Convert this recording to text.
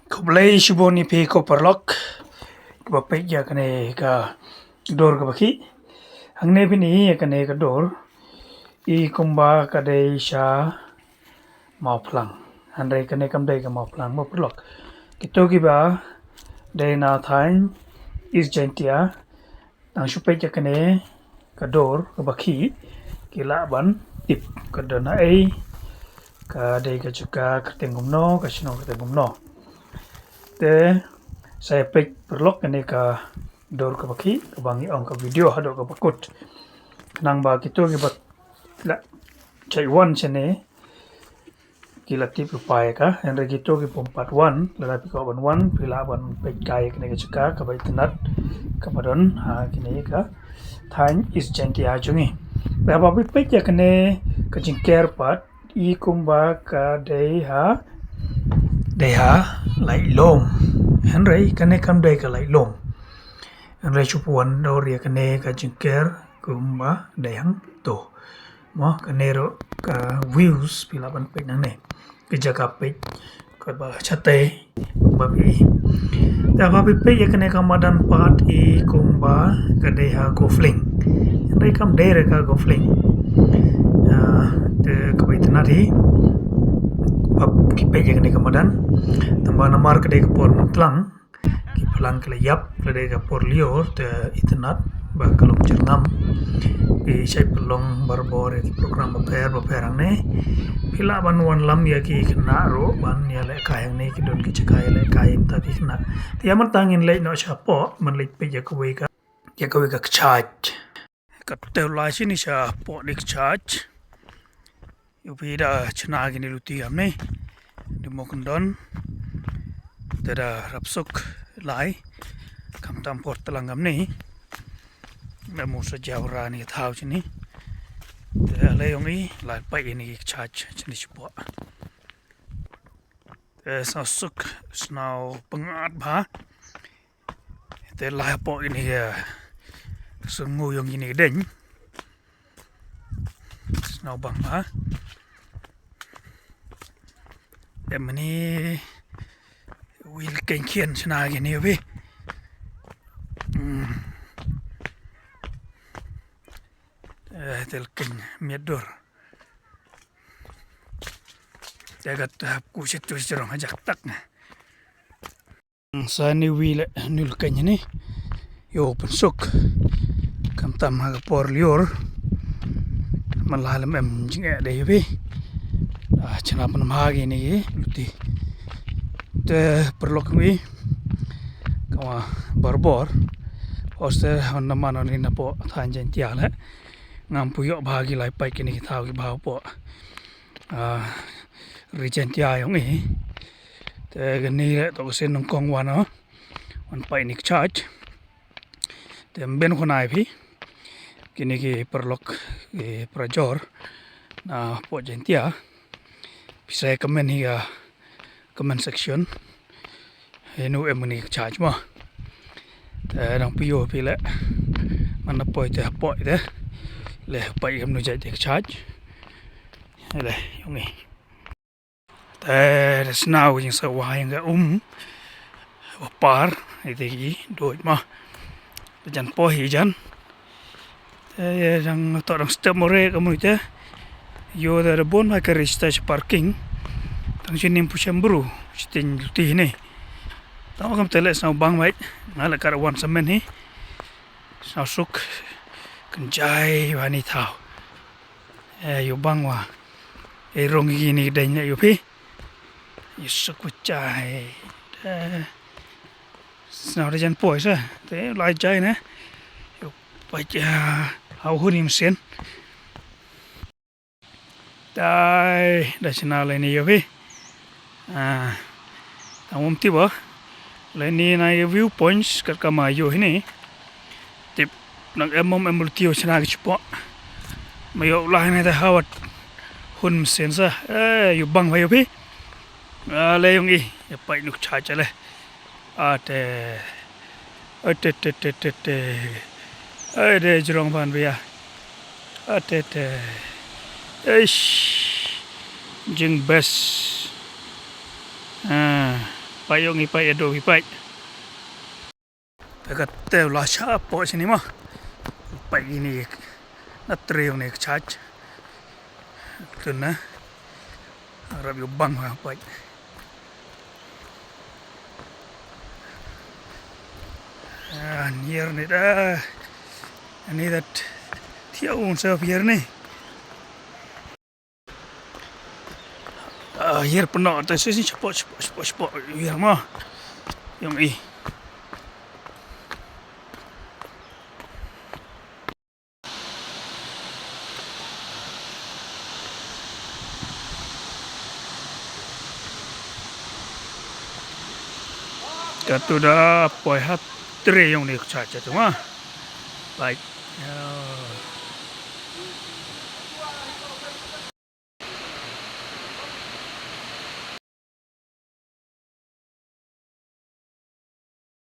Kublai shiboni pe ko perlok bape ya kane ka dor ka baki hangne bini ya kane ka dor I kumba ka dei sha mauplang handai kane kam dei ka mauplang mo perlok kito ki ba dei na thain is gentia nang shupe ya kane ka dor ka baki kila ban tip ka dana ai ka dei ka chuka ka tengum no ka shino ka tengum no te saya pek perlok ini ka dor ka baki ka bangi ong ka video hado ka bakut nang ba kito ki bat la chai wan chene kila tip upai ka and kito ki pompat wan la pi ko ban wan pila ban pek kai kene ka chika ka bai tinat ka badon ha kene ka thain is jenti a jungi ba ba pek ya kene ka jingker pat I kumba ka dei ha lai lom henry kane kam dei ka lai lom henry chupuan dor ya kane ka jingker kumba dayang to mo kane ro ka views pila ban pe nang ne ke jaga pe ka ba chate ba bi ta ba pe ya kane ka madan pat I kumba ka dei ha go fling henry kam dei re ka go fling te ka bai tanari ki pe ya kane ka madan tamba namar ka dei ka por mutlang ki pelang ke yap le dei ka por lior te itanat ba kalom jernam I sai pelong barbor ki program baper ang ne pila ban wan lam ya ki kena ro ban ya le kayang ne ki don ki chakai le kayang ta ki kena ti amat tangin le no sha po man le pe ya ko ka charge ka te la shi ni sha po dik charge yu pi da chna gi ni luti am ne di mokondon da rapsuk lai kam tam port telangam ni na mo sa jawra ni thau chini te le yong I lai pa ini charge chini chpo te sa suk snau pangat ba te lai po ini ya sungu yong ini deng snau bang ba te mani wil ken kien chna gi ni bi tel ken miedor jagat ku situ serong ajak tak sa ni wil nul ken ni yo pensuk kam tam ha por lior malalam em jinga de bi chana pan ma gi ni luti te perlok mi kama barbor poster honna manon ni na po thanjen tiala ngam puyo bahagi lai pai kini thau ki bhau po regentia yong I te gani le to sen nong kong wan wan pai ni charge te ben khonai phi kini ki perlok ki prajor na po gentia bisa comment hi comment section henu emni charge mo te dang piyo pi le man na poi te le pai em no jai te charge le yong I te snau jing sa wa yang ga par ite gi doi ma jan po hi jan te jang to dang step more ka mu te yo da bon ma ka register parking tang chinim pu chambru chitin ti ne ta kam tele snau bang mai ngala kar wan samen hi snau suk kenjai wani thau yo bang wa rong gi ni dai ne yo phi yo suk chai snau de jan poi sa te lai chai ne yo pa cha hau hunim sen dai da china le ni yo phi ta um ti ba le ni na view points kat kama yo ni tip nang em tio chna ki chpo mayo lai na da hawat hun sen sa yo bang ba yo phi le yong I ya pai nuk cha cha le te de jrong ban bia te jing best Payung ipai ado ipai. Kata lah siapa sini mah. Ipai ini natrium ni charge. Tu na. Harap yo bang ha pai. Nier ni dah. Ini that tiaun sa pier ni. Hier penak tak sini cepat. Hier mah. Yang i. Katu dah poi hat tre yang ni charge tu mah. Baik.